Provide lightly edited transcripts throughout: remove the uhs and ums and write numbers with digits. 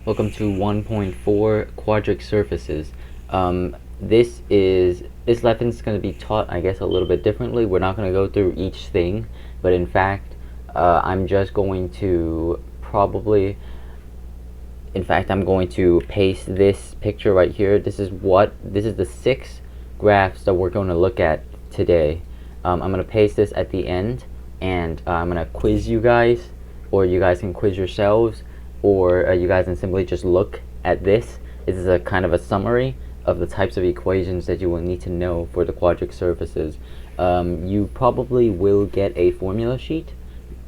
Welcome to 1.4 Quadric surfaces. This lesson is going to be taught, I guess, a little bit differently. We're not going to go through each thing, but in fact, I'm just going to I'm going to paste this picture right here. This is the 6 graphs that we're going to look at today. I'm going to paste this at the end, and I'm going to quiz you guys, or you guys can quiz yourselves, or you guys can simply just look at this. This is a kind of a summary of the types of equations that you will need to know for the quadric surfaces. You probably will get a formula sheet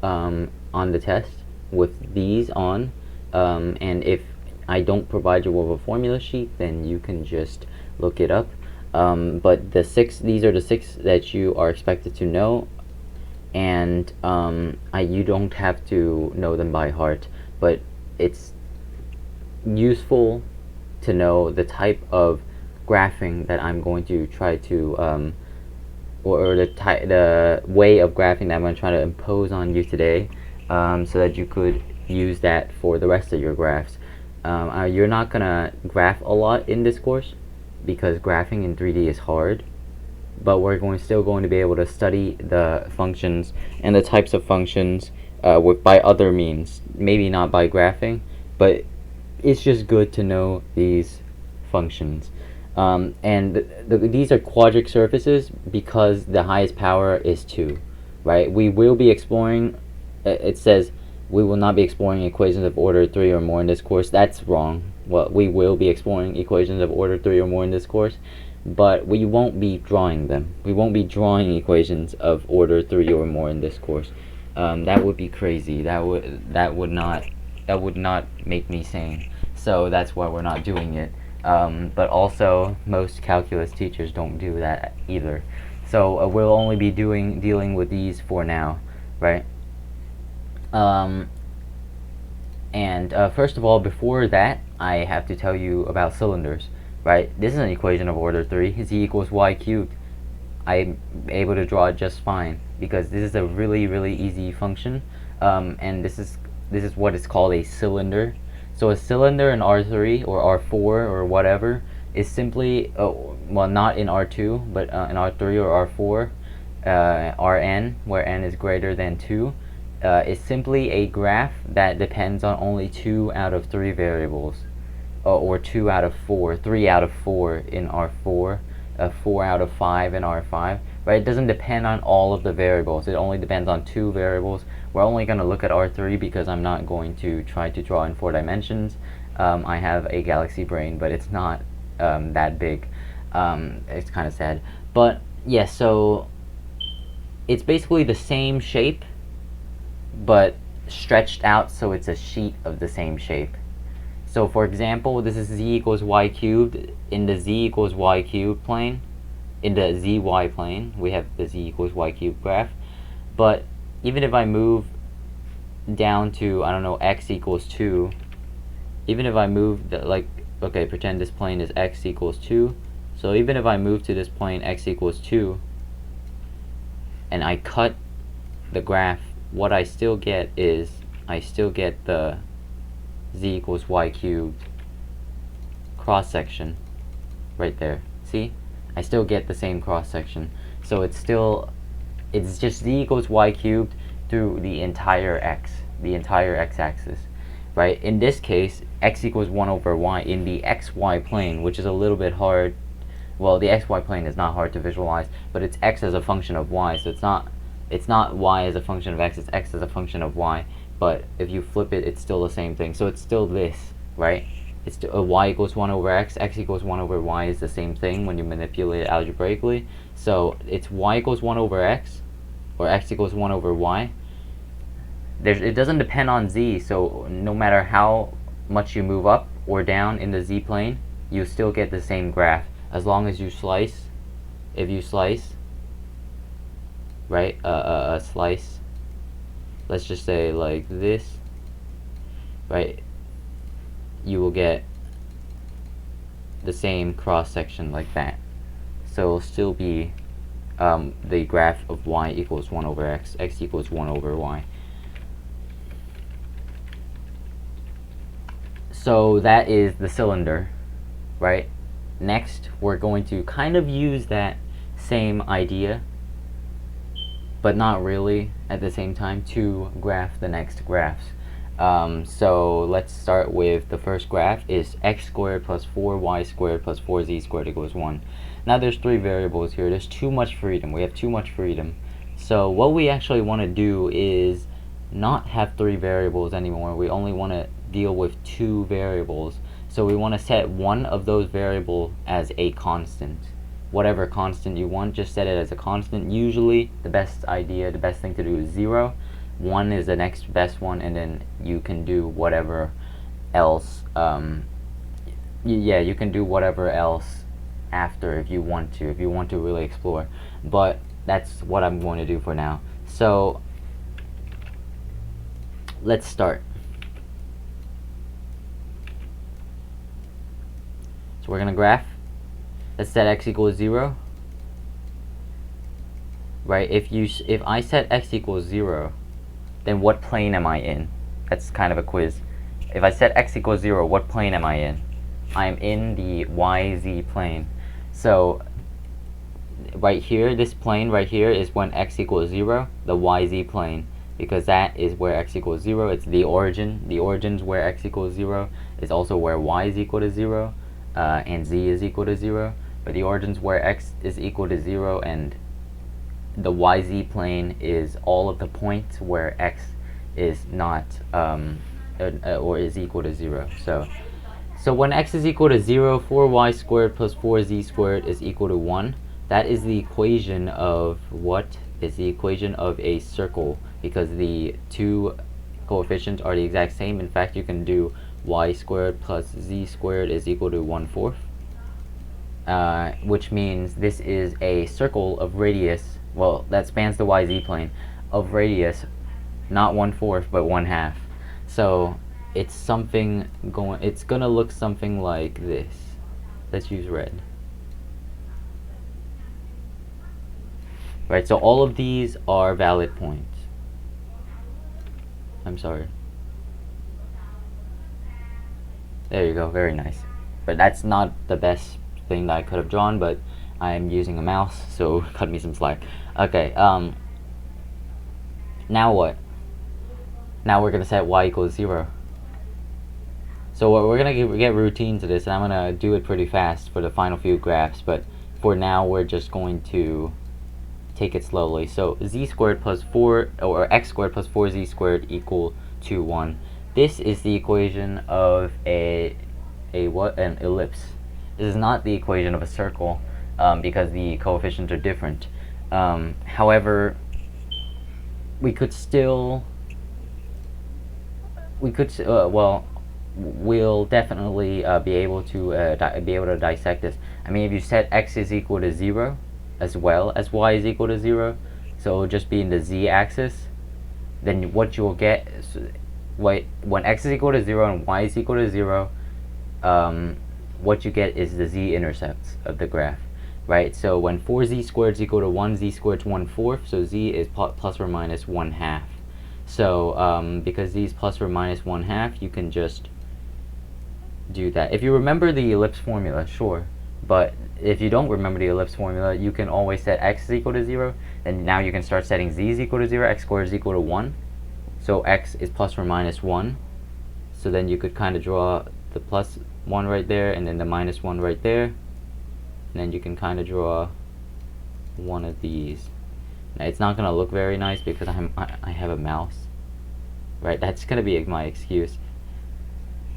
on the test with these on, and if I don't provide you with a formula sheet, then you can just look it up. But these are the 6 that you are expected to know, and you don't have to know them by heart, but it's useful to know the type of graphing that I'm going to try to or the way of graphing that I'm going to try to impose on you today, so that you could use that for the rest of your graphs. You're not going to graph a lot in this course because graphing in 3D is hard, but we're still going to be able to study the functions and the types of functions by other means. Maybe not by graphing, but it's just good to know these functions. These are quadric surfaces because the highest power is 2, right? We will be exploring, it says we will not be exploring equations of order 3 or more in this course. That's wrong. Well, we will be exploring equations of order 3 or more in this course, but we won't be drawing them. We won't be drawing equations of order 3 or more in this course. That would be crazy. That would not make me sane. So that's why we're not doing it. But also, most calculus teachers don't do that either. So we'll only be dealing with these for now, right? First of all, before that, I have to tell you about cylinders, right? This is an equation of order 3. Z equals y cubed. I'm able to draw it just fine because this is a really, really easy function, and this is what is called a cylinder. So a cylinder in R3 or R4 or whatever is simply, well, not in R2, but in R3 or R4, Rn, where n is greater than 2, is simply a graph that depends on only 2 out of 3 variables, or 2 out of 4, 3 out of 4 in R4, 4 out of 5 in R5, right? It doesn't depend on all of the variables. It only depends on 2 variables. We're only going to look at R3 because I'm not going to try to draw in 4 dimensions. I have a galaxy brain, but it's not that big. It's kind of sad. But yeah, so it's basically the same shape, but stretched out so it's a sheet of the same shape. So for example, this is z equals y cubed. In the z equals y cubed plane, in the zy plane, we have the z equals y cubed graph. But even if I move down to, I don't know, x equals 2, even if I move, okay, pretend this plane is x equals 2. So even if I move to this plane x equals 2, and I cut the graph, what I still get is, I still get the z equals y cubed cross section right there. See, I still get the same cross section. So it's just z equals y cubed through the entire x-axis, right? In this case, x equals 1 over y in the xy plane, which is a little bit hard. Well, the xy plane is not hard to visualize, but it's x as a function of y, so it's not y as a function of x, it's x as a function of y. But if you flip it, it's still the same thing. So it's still this, right? It's y equals 1 over x equals 1 over y is the same thing when you manipulate it algebraically. So it's y equals 1 over x, or x equals 1 over y. It doesn't depend on z, so no matter how much you move up or down in the z plane, you still get the same graph as long as you slice. If you slice, right, a slice, let's just say like this, right, you will get the same cross section like that. So it'll still be the graph of y equals 1 over x equals 1 over y. So that is the cylinder, right? Next, we're going to kind of use that same idea, but not really at the same time, to graph the next graphs. So let's start with the first graph is x squared plus 4y squared plus 4z squared equals 1. Now there's 3 variables here. There's too much freedom. We have too much freedom. So what we actually want to do is not have 3 variables anymore. We only want to deal with 2 variables. So we want to set one of those variables as a constant. Whatever constant you want, just set it as a constant. Usually the best thing to do is 0. 1 is the next best one, and then you can do whatever else. You can do whatever else after if you want to really explore. But that's what I'm going to do for now. So let's start. So we're gonna graph. Let's set x equals 0. Right? If I set x equals 0, then what plane am I in? That's kind of a quiz. If I set x equals 0, what plane am I in? I'm in the YZ plane. So right here, this plane right here is when x equals 0, the YZ plane, because that is where x equals 0. It's the origin. The origin's where x equals 0. It's also where y is equal to 0, and z is equal to 0. But the origin's where x is equal to 0, and the YZ plane is all of the points where x is not or is equal to 0. So when x is equal to 0, 4y squared plus 4z squared is equal to 1. That is the equation of what? Is the equation of a circle, because the two coefficients are the exact same. In fact, you can do y squared plus z squared is equal to 1/4. Which means this is a circle of radius, well, that spans the YZ plane, of radius, not 1/4, but 1/2. So it's gonna look something like this. Let's use red. Right, so all of these are valid points. I'm sorry. There you go, very nice. But that's not the best thing that I could have drawn, but I'm using a mouse, so cut me some slack. Okay, now what? Now we're gonna set y equals 0. So we're gonna get routine to this, and I'm gonna do it pretty fast for the final few graphs, but for now we're just going to take it slowly. So z squared plus 4, or x squared plus 4z squared equal to 1. This is the equation of an ellipse. This is not the equation of a circle, because the coefficients are different. However, we'll definitely be able to dissect this. I mean, if you set x is equal to 0 as well as y is equal to 0, so it'll just be in the z-axis, then what you'll get is, when x is equal to 0 and y is equal to 0, what you get is the z-intercepts of the graph, right? So when 4z squared is equal to 1, z squared is 1/4, so z is plus or minus 1/2. So because z is plus or minus 1/2, you can just do that. If you remember the ellipse formula, sure, but if you don't remember the ellipse formula, you can always set x is equal to 0, and now you can start setting z is equal to 0, x squared is equal to 1, so x is plus or minus 1. So then you could kind of draw the plus 1 right there, and then the minus 1 right there, and then you can kind of draw one of these. Now it's not going to look very nice because I have a mouse, right? That's going to be my excuse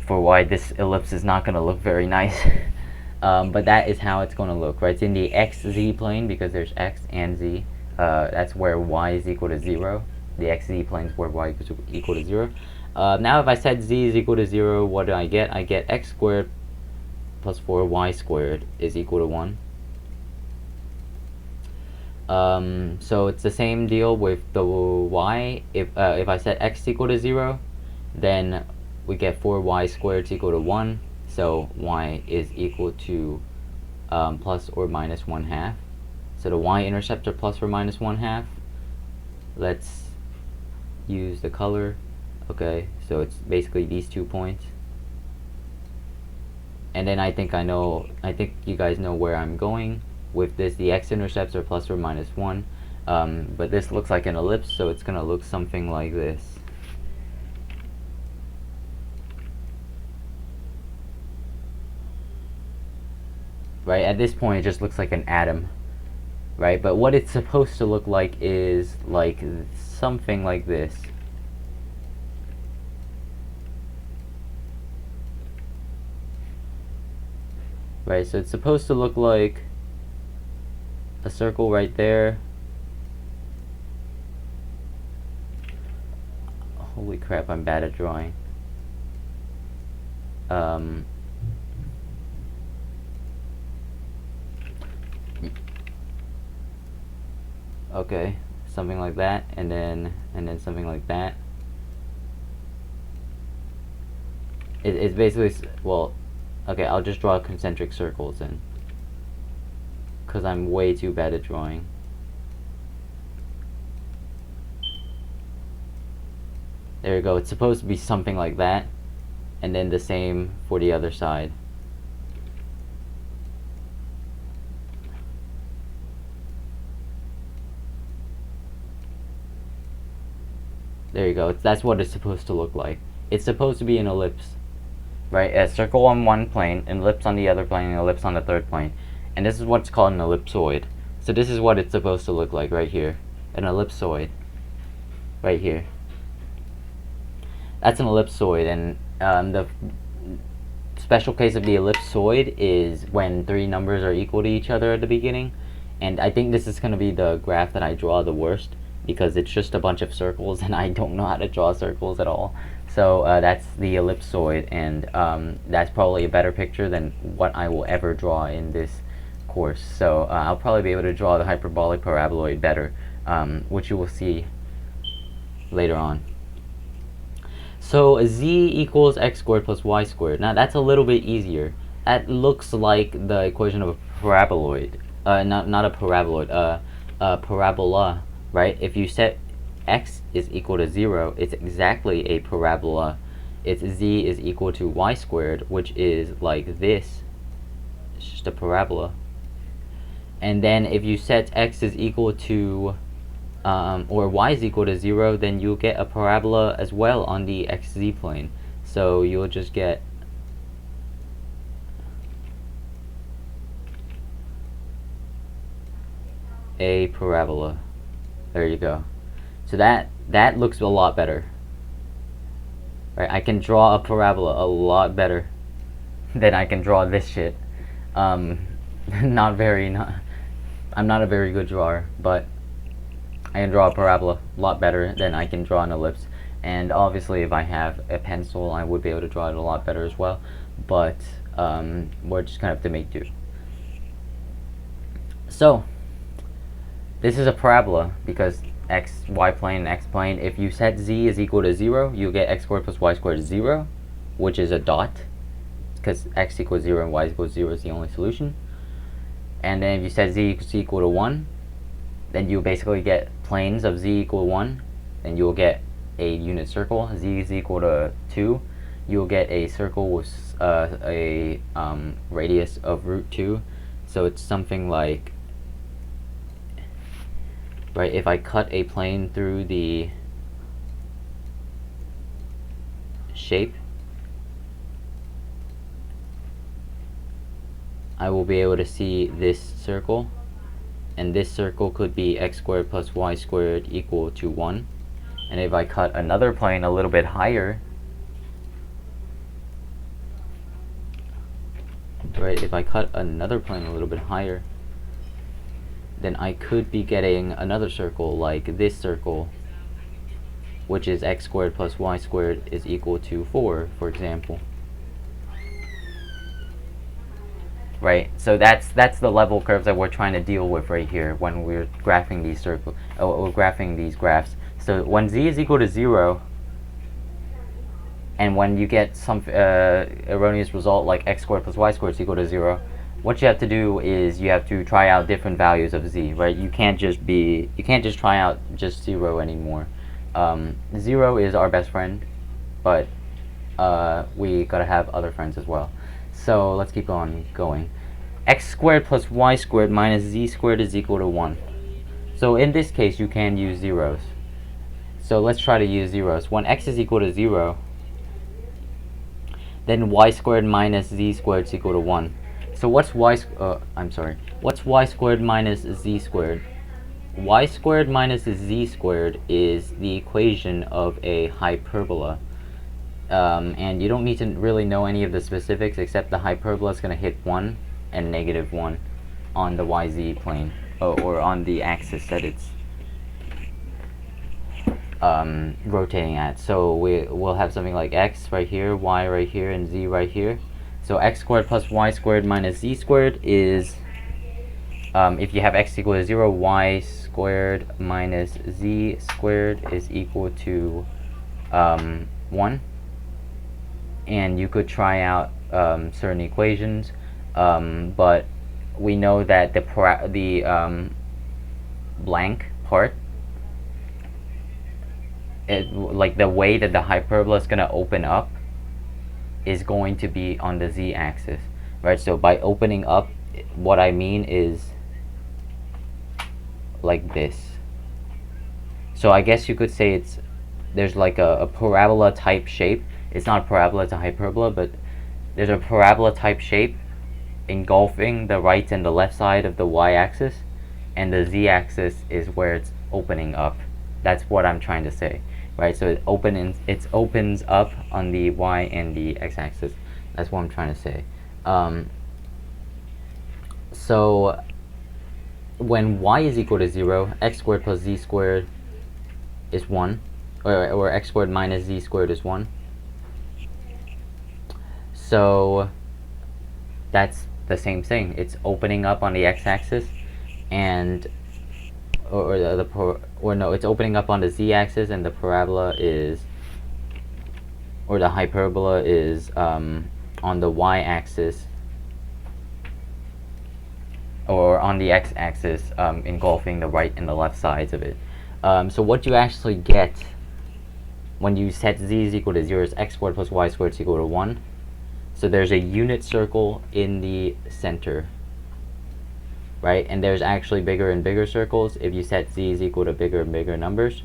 for why this ellipse is not going to look very nice. But that is how it's going to look, right? It's in the xz plane because there's x and z. That's where y is equal to 0. The xz plane is where y is equal to 0. Now if I set z is equal to 0, what do I get? I get x squared plus 4y squared is equal to 1. So it's the same deal with the y. If I set x equal to 0, then we get 4y squared is equal to 1. So y is equal to plus or minus 1/2. So the y-intercepts are plus or minus 1/2. Let's use the color. Okay, so it's basically these 2 points. And then I think you guys know where I'm going with this. The x-intercepts are plus or minus 1. But this looks like an ellipse, so it's going to look something like this. Right, at this point it just looks like an atom. Right, but what it's supposed to look like is like something like this. Right, so it's supposed to look like a circle right there. Holy crap, I'm bad at drawing. Okay, something like that, and then something like that. It's basically, well, okay, I'll just draw concentric circles then, because I'm way too bad at drawing. There you go. It's supposed to be something like that, and then the same for the other side. There you go. That's what it's supposed to look like. It's supposed to be an ellipse, right? A circle on one plane, an ellipse on the other plane, an ellipse on the third plane. And this is what's called an ellipsoid. So this is what it's supposed to look like right here. An ellipsoid. Right here. That's an ellipsoid, and the special case of the ellipsoid is when three numbers are equal to each other at the beginning. And I think this is going to be the graph that I draw the worst, because it's just a bunch of circles and I don't know how to draw circles at all. So that's the ellipsoid, and that's probably a better picture than what I will ever draw in this course. So I'll probably be able to draw the hyperbolic paraboloid better, which you will see later on. So z equals x squared plus y squared. Now that's a little bit easier. That looks like the equation of a paraboloid. Not a paraboloid, a parabola, right? If you set x is equal to 0, it's exactly a parabola. It's z is equal to y squared, which is like this. It's just a parabola. And then if you set x is equal to or y is equal to 0, then you'll get a parabola as well on the xz plane. So you'll just get a parabola. There you go. So that looks a lot better. Right? I can draw a parabola a lot better than I can draw this shit. I'm not a very good drawer, but I can draw a parabola a lot better than I can draw an ellipse. And obviously if I have a pencil, I would be able to draw it a lot better as well. But we're just gonna have to make do. So this is a parabola because x, y plane, and x plane. If you set z is equal to 0, you get x squared plus y squared is 0, which is a dot, because x equals 0 and y equals 0 is the only solution. And then if you set z is equal to 1, then you basically get planes of z equal 1, then you'll get a unit circle. Z is equal to 2, you'll get a circle with a radius of root 2. So it's something like, right, if I cut a plane through the shape, I will be able to see this circle, and this circle could be x squared plus y squared equal to 1. And if I cut another plane a little bit higher, right, if I cut another plane a little bit higher, then I could be getting another circle like this circle, which is x squared plus y squared is equal to 4, for example. Right, so that's the level curves that we're trying to deal with right here when we're graphing these circles, or graphing these graphs. So when z is equal to 0, and when you get some erroneous result like x squared plus y squared is equal to 0, what you have to do is you have to try out different values of z, right? You can't just try out just 0 anymore. 0 is our best friend, but we gotta have other friends as well. So let's keep on going. X squared plus y squared minus z squared is equal to 1. So in this case, you can use zeros. So let's try to use zeros. When x is equal to 0, then y squared minus z squared is equal to 1. So what's what's y squared minus z squared? Y squared minus z squared is the equation of a hyperbola. And you don't need to really know any of the specifics, except the hyperbola is going to hit 1 and negative 1 on the yz plane, or on the axis that it's rotating at. So we'll have something like x right here, y right here, and z right here. So x squared plus y squared minus z squared is, if you have x equal to 0, y squared minus z squared is equal to 1. And you could try out certain equations, but we know that the blank part, like the way that the hyperbola is going to open up is going to be on the z-axis, right? So by opening up, what I mean is like this. So I guess you could say there's like a parabola type shape. It's not a parabola, it's a hyperbola, but there's a parabola type shape engulfing the right and the left side of the y-axis, and the z-axis is where it's opening up. That's what I'm trying to say, right? So it opens up on the y and the x-axis. That's what I'm trying to say. So when y is equal to 0, x squared plus z squared is 1, or x squared minus z squared is 1. So that's the same thing. It's opening up on the x-axis, and it's opening up on the z-axis, and the parabola is, or the hyperbola is on the y-axis, or on the x-axis, engulfing the right and the left sides of it. So what you actually get when you set z is equal to 0 is x squared plus y squared is equal to 1. So there's a unit circle in the center, right? And there's actually bigger and bigger circles if you set z is equal to bigger and bigger numbers.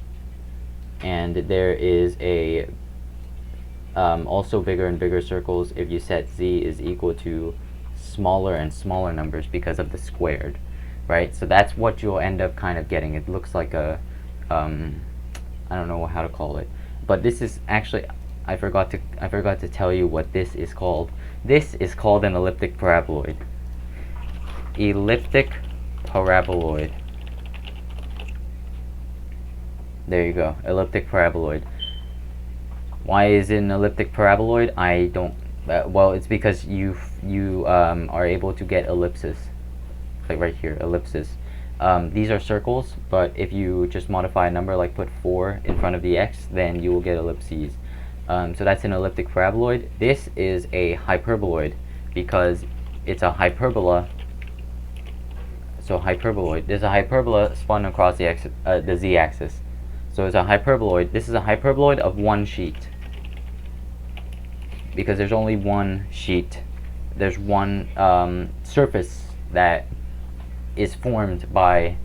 And there is a also bigger and bigger circles if you set z is equal to smaller and smaller numbers because of the squared, right? So that's what you'll end up kind of getting. It looks like a, I don't know how to call it, but this is actually, I forgot to tell you what this is called. This is called an elliptic paraboloid. Elliptic paraboloid. There you go, elliptic paraboloid. Why is it an elliptic paraboloid? I don't. Well, it's because you are able to get ellipses, like right here, ellipses. These are circles, but if you just modify a number, like put 4 in front of the x, then you will get ellipses. So that's an elliptic paraboloid. This is a hyperboloid because it's a hyperbola. So hyperboloid. There's a hyperbola spun across the z-axis. So it's a hyperboloid. This is a hyperboloid of one sheet because there's only one sheet. There's one surface that is formed by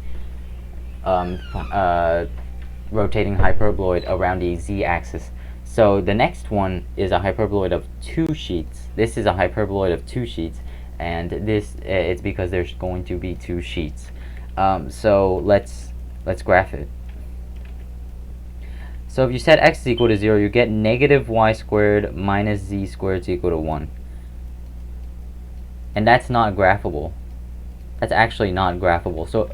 rotating hyperboloid around the z-axis. So the next one is a hyperboloid of 2 sheets. This is a hyperboloid of 2 sheets, and this it's because there's going to be 2 sheets. So let's graph it. So if you set x is equal to 0, you get negative y squared minus z squared is equal to 1. And that's not graphable. That's actually not graphable. So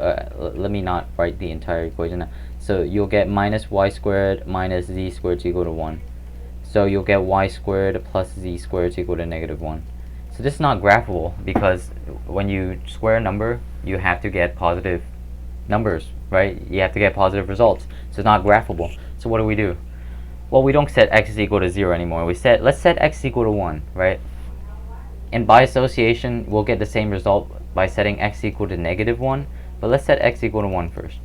let me not write the entire equation. So you'll get minus y squared minus z squared is equal to 1. So you'll get y squared plus z squared is equal to negative 1. So this is not graphable because when you square a number, you have to get positive numbers, right? You have to get positive results. So it's not graphable. So what do? Well, we don't set x is equal to 0 anymore. Let's set x equal to 1, right? And by association, we'll get the same result by setting x equal to negative 1. But let's set x equal to 1 first.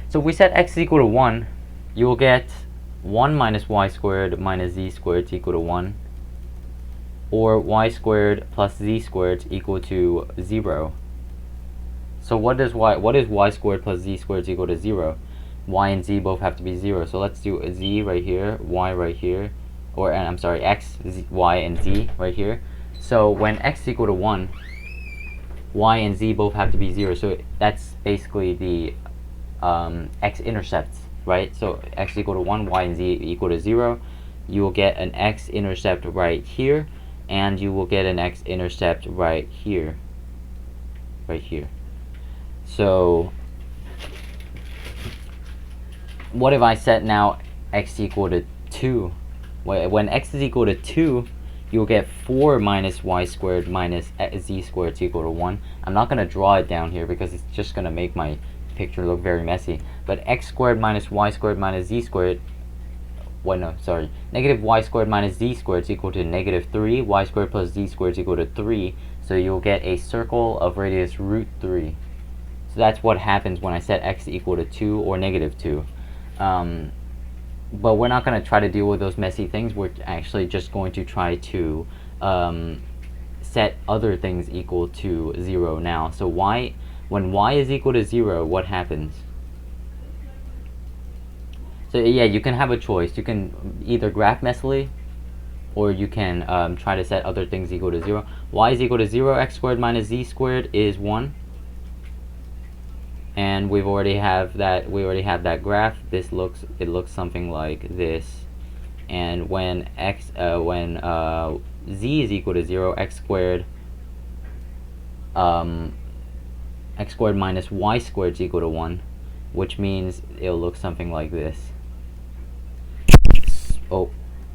So if we set x equal to 1, you will get 1 minus y squared minus z squared is equal to 1. or y squared plus z squared equal to 0. So what is y squared plus z squared equal to 0? Y and z both have to be 0. So let's do a z right here, y right here, or I'm sorry, x, z, y, and z right here. So when x is equal to 1, y and z both have to be 0. So that's basically the x-intercepts, right? So x equal to 1, y and z equal to 0. You will get an x-intercept right here, and you will get an x-intercept right here. Right here. So what if I set now x equal to 2? When x is equal to 2, you'll get 4 minus y squared minus z squared equal to 1. I'm not going to draw it down here because it's just going to make my picture look very messy. But x squared minus y squared minus z squared, negative y squared minus z squared is equal to negative 3. Y squared plus z squared is equal to 3. So you'll get a circle of radius root 3. So that's what happens when I set x equal to 2 or negative 2. But we're not going to try to deal with those messy things. We're actually just going to try to set other things equal to 0 now. So when y is equal to 0, what happens? So yeah, you can have a choice. You can either graph messily, or you can try to set other things equal to 0. Y is equal to 0, x squared minus z squared is 1. And we already have that graph. It looks something like this. And when z is equal to 0, x squared minus y squared is equal to 1, which means it'll look something like this. Oh,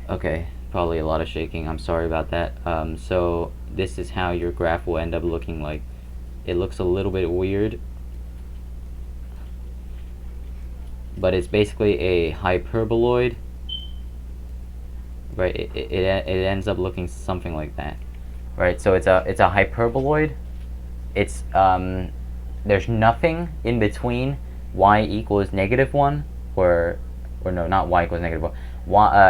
okay, probably a lot of shaking. I'm sorry about that. So this is how your graph will end up looking like. It looks a little bit weird, but it's basically a hyperboloid, right? It ends up looking something like that, right? So it's a hyperboloid. It's there's nothing in between y equals negative 1, or no, not y equals negative 1.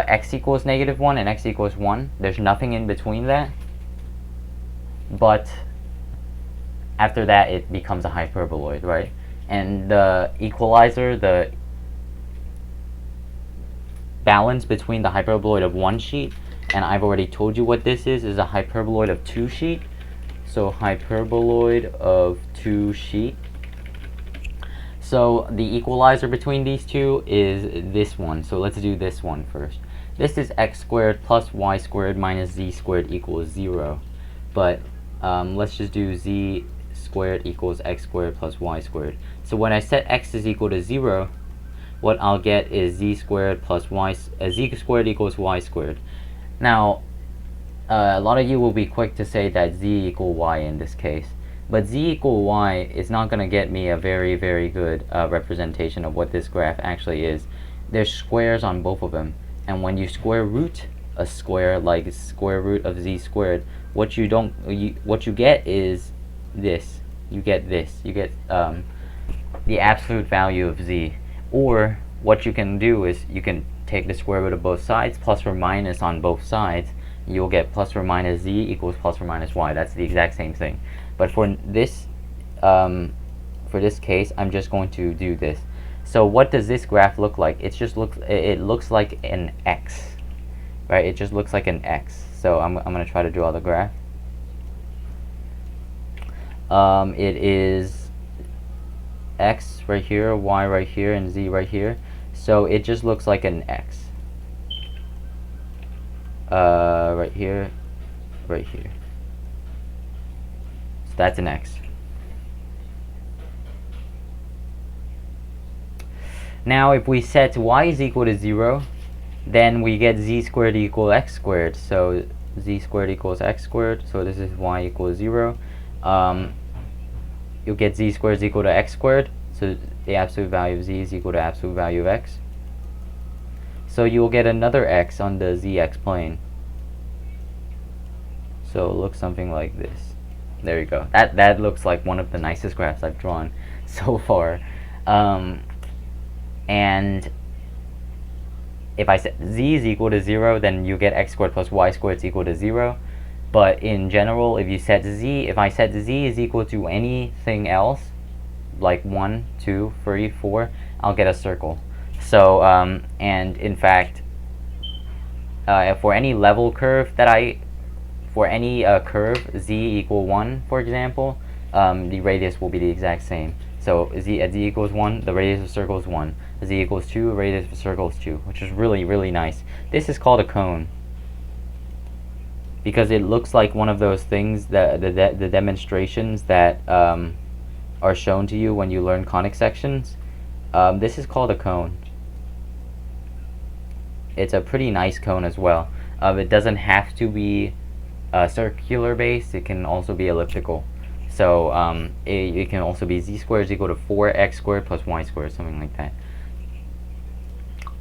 X equals negative 1 and x equals 1. There's nothing in between that. But after that, it becomes a hyperboloid, right? And the equalizer, the balance between the hyperboloid of 1 sheet, and I've already told you what this is a hyperboloid of 2 sheet. So hyperboloid of 2 sheet. So the equalizer between these two is this one. So let's do this one first. This is x squared plus y squared minus z squared equals 0. But let's just do z squared equals x squared plus y squared. So when I set x is equal to 0, what I'll get is z squared plus y, z squared equals y squared. Now, a lot of you will be quick to say that z equal y in this case. But z equal y is not going to get me a very, very good representation of what this graph actually is. There's squares on both of them. And when you square root a square, like square root of z squared, what you get is this. You get this. You get the absolute value of z. Or what you can do is you can take the square root of both sides, plus or minus on both sides. You'll get plus or minus z equals plus or minus y. That's the exact same thing. But for this case, I'm just going to do this. So what does this graph look like? It looks like an x, right? It just looks like an x. So I'm going to try to draw the graph. It is x right here, y right here, and z right here. So it just looks like an x. Right here, right here. So that's an x. Now if we set y is equal to 0, then we get z squared equal x squared. So z squared equals x squared. So this is y equals 0. You'll get z squared is equal to x squared. So the absolute value of z is equal to absolute value of x. So you will get another x on the zx plane. So it looks something like this. There you go. That looks like one of the nicest graphs I've drawn so far. And if I set z is equal to 0, then you get x squared plus y squared is equal to 0. But in general, if I set z is equal to anything else, like 1, 2, 3, 4, I'll get a circle. So, and in fact, for any level curve for any curve, z equal 1, for example, the radius will be the exact same. So at z equals 1, the radius of the circle is 1. Z equals 2, the radius of the circle is 2, which is really, really nice. This is called a cone, because it looks like one of those things, the demonstrations that are shown to you when you learn conic sections. This is called a cone. It's a pretty nice cone as well. It doesn't have to be circular base, it can also be elliptical. So it can also be z squared is equal to 4x squared plus y squared, something like that.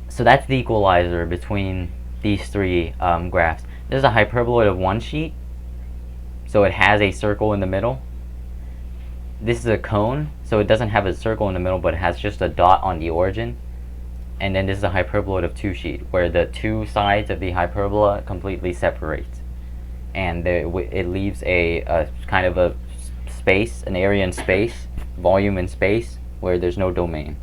So that's the equalizer between these three graphs. This is a hyperboloid of one sheet, so it has a circle in the middle. This is a cone, so it doesn't have a circle in the middle, but it has just a dot on the origin. And then this is a hyperboloid of two sheet, where the two sides of the hyperbola completely separate, and it leaves a kind of a space, an area in space, volume in space, where there's no domain.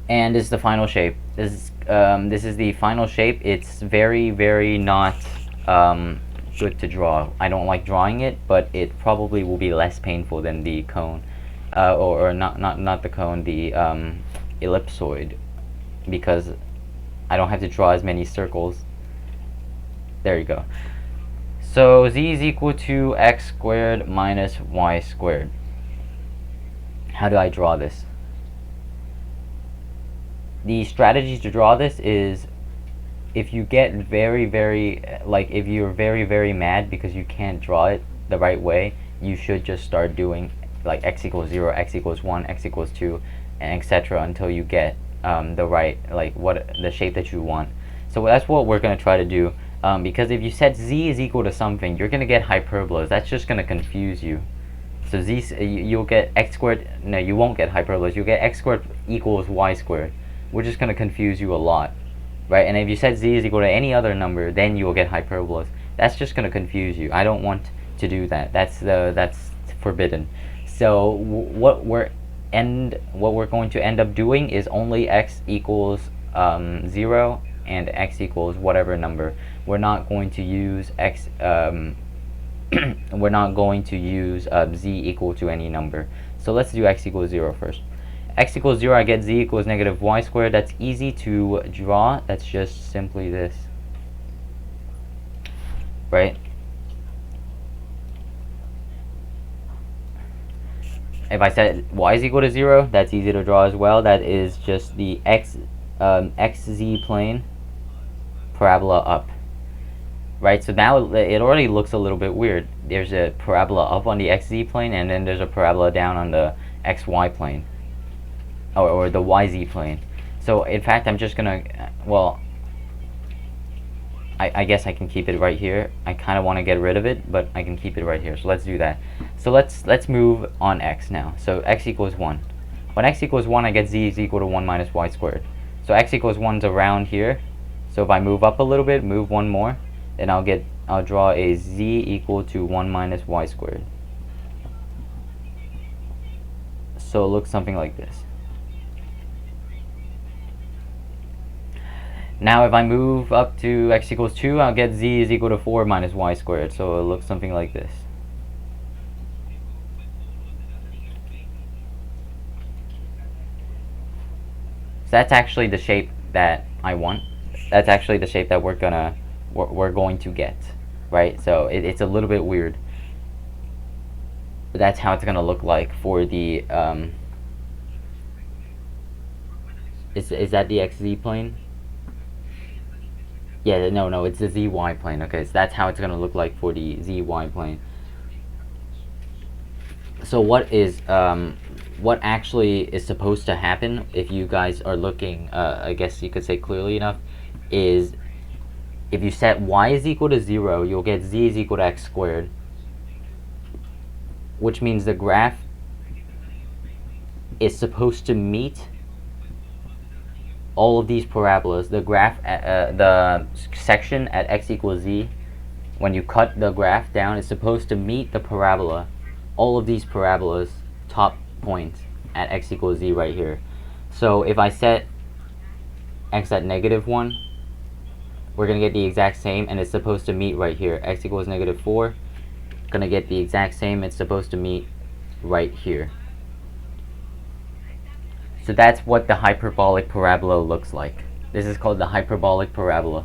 And this is the final shape. This is the final shape. It's very, very not good to draw. I don't like drawing it, but it probably will be less painful than the cone, or not the cone, the ellipsoid, because I don't have to draw as many circles. There you go. So z is equal to x squared minus y squared. How do I draw this? The strategy to draw this is, if you get very, very, if you're very, very mad because you can't draw it the right way, you should just start doing like x equals 0, x equals 1, x equals 2, and etc. until you get the right, the shape that you want. So that's what we're going to try to do, because if you set z is equal to something, you're going to get hyperbolas. That's just going to confuse you. So you'll get x squared, no, you won't get hyperbolas, you'll get x squared equals y squared, which is going to confuse you a lot, right? And if you set z is equal to any other number, then you will get hyperbolas. That's just going to confuse you. I don't want to do that. That's forbidden. So what we're going to end up doing is only x equals 0 and x equals whatever number. We're not going to use x. We're not going to use z equal to any number. So let's do x equals 0 first. X equals 0, I get z equals negative y squared. That's easy to draw. That's just simply this, right? If I set y is equal to 0, that's easy to draw as well. That is just the xz plane parabola up, right? So now it already looks a little bit weird. There's a parabola up on the xz plane, and then there's a parabola down on the xy plane, or the yz plane. So in fact, I'm just gonna, well, I guess I can keep it right here. I kind of want to get rid of it, but I can keep it right here. So let's do that. So let's move on x now. So x equals 1. When x equals 1, I get z is equal to 1 minus y squared. So x equals 1 is around here. So if I move up a little bit, move one more, then I'll draw a z equal to 1 minus y squared. So it looks something like this. Now if I move up to x equals 2, I'll get z is equal to 4 minus y squared. So it looks something like this. So that's actually the shape that I want. That's actually the shape that we're going to get, right? So it's a little bit weird. But that's how it's gonna look like for the is that the xz plane? Yeah, no, it's the zy plane. Okay, so that's how it's gonna look like for the zy plane. So what actually is supposed to happen, if you guys are looking, I guess you could say clearly enough, is if you set y is equal to 0, you'll get z is equal to x squared, which means the graph is supposed to meet all of these parabolas, the graph, the section at x equals z, when you cut the graph down, is supposed to meet the parabola, all of these parabolas, top points at x equals z right here. So if I set x at -1, we're going to get the exact same, and it's supposed to meet right here. X equals -4, going to get the exact same, it's supposed to meet right here. So that's what the hyperbolic parabola looks like. This is called the hyperbolic parabola.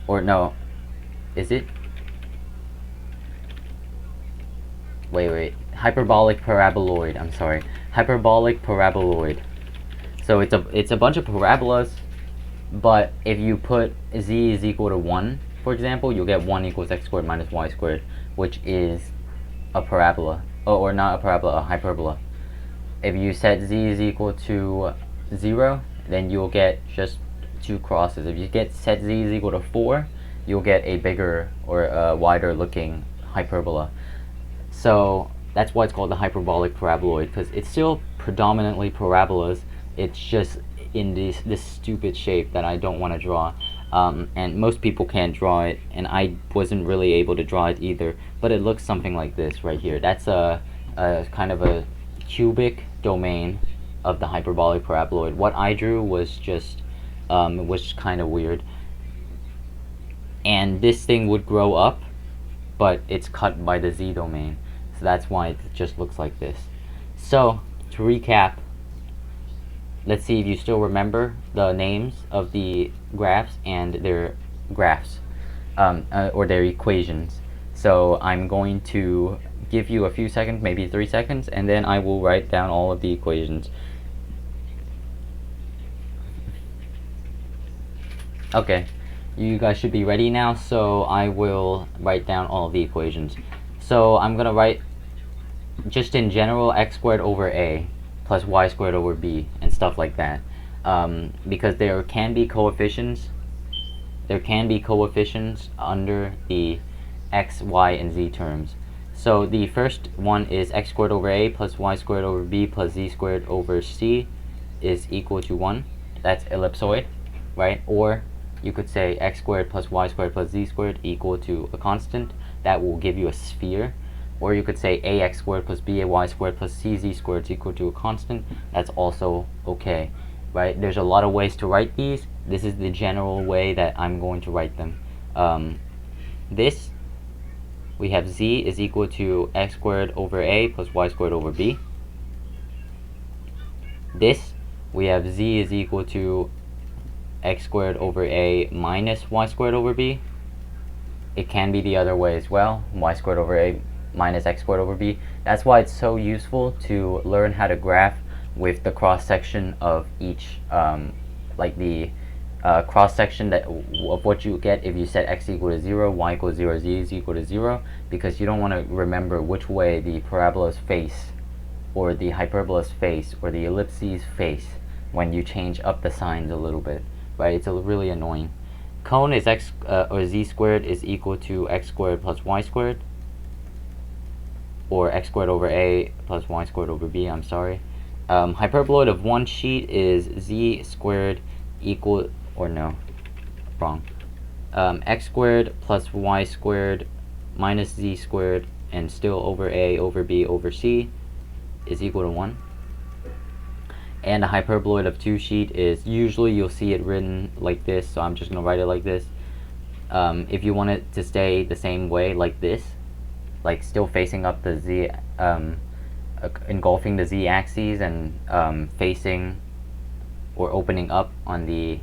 Or no, is it? Wait. Hyperbolic paraboloid, I'm sorry. Hyperbolic paraboloid. So it's a bunch of parabolas, but if you put z is equal to 1, for example, you'll get 1 equals x squared minus y squared, which is a parabola. Oh, or not a parabola, a hyperbola. If you set z is equal to 0, then you'll get just 2 crosses. If you set z is equal to 4, you'll get a bigger or a wider looking hyperbola. So that's why it's called the hyperbolic paraboloid, because it's still predominantly parabolas. It's just in this stupid shape that I don't want to draw. And most people can't draw it, and I wasn't really able to draw it either. But it looks something like this right here. That's a kind of a cubic domain of the hyperbolic paraboloid. What I drew was just was kind of weird. And this thing would grow up, but it's cut by the z domain. So that's why it just looks like this. So to recap, let's see if you still remember the names of the graphs and their graphs, or their equations. So I'm going to give you a few seconds, maybe 3 seconds, and then I will write down all of the equations. Okay, you guys should be ready now, so I will write down all of the equations. So I'm going to write, just in general, x squared over a plus y squared over b and stuff like that, because there can be coefficients under the x, y, and z terms. So the first one is x squared over a plus y squared over b plus z squared over c is equal to 1. That's ellipsoid, right? Or you could say x squared plus y squared plus z squared equal to a constant. That will give you a sphere. Or you could say ax squared plus bay squared plus cz squared is equal to a constant. That's also okay, right? There's a lot of ways to write these. This is the general way that I'm going to write them. This, we have z is equal to x squared over a plus y squared over b. This, we have z is equal to x squared over a minus y squared over b. It can be the other way as well, y squared over a minus x squared over b. That's why it's so useful to learn how to graph with the cross section of each, like the cross section of what you get if you set x equal to 0, y equals 0, z is equal to 0, because you don't want to remember which way the parabola's face, or the hyperbola's face, or the ellipses face when you change up the signs a little bit, right? It's really annoying. Cone is x or z squared is equal to x squared plus y squared, or x squared over a plus y squared over b, I'm sorry. Hyperboloid of one sheet is z squared equal, or no, wrong. X squared plus y squared minus z squared, and still over a over b over c is equal to 1. And a hyperboloid of two sheet is, usually you'll see it written like this, so I'm just going to write it like this. If you want it to stay the same way, like this, like still facing up the z, engulfing the z axes and facing or opening up on the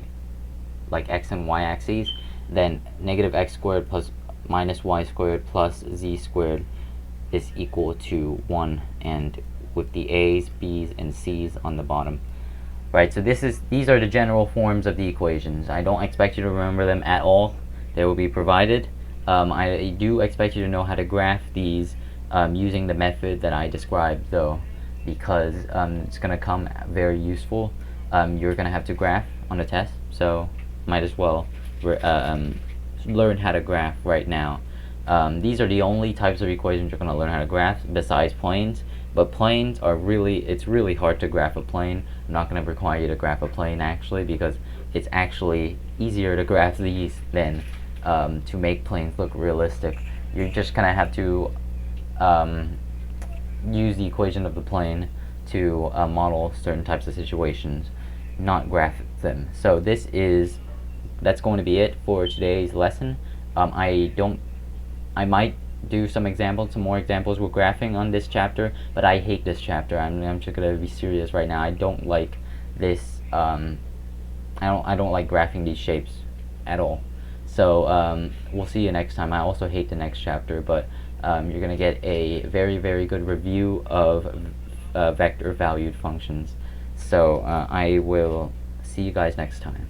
like x and y axes, then negative x squared plus minus y squared plus z squared is equal to 1, and with the a's, b's, and c's on the bottom. Right, so these are the general forms of the equations. I don't expect you to remember them at all. They will be provided. I do expect you to know how to graph these using the method that I described, though, because it's going to come very useful. You're going to have to graph on the test, so might as well learn how to graph right now. These are the only types of equations you're going to learn how to graph besides planes. But planes are it's really hard to graph a plane. I'm not going to require you to graph a plane, actually, because it's actually easier to graph these than to make planes look realistic. You're just gonna have to use the equation of the plane to model certain types of situations, not graph them. So that's going to be it for today's lesson. I might do some more examples with graphing on this chapter, but I hate this chapter. I'm just gonna be serious right now. I don't like this. I don't like graphing these shapes at all. So we'll see you next time. I also hate the next chapter, but you're gonna get a very, very good review of vector valued functions. So I will see you guys next time.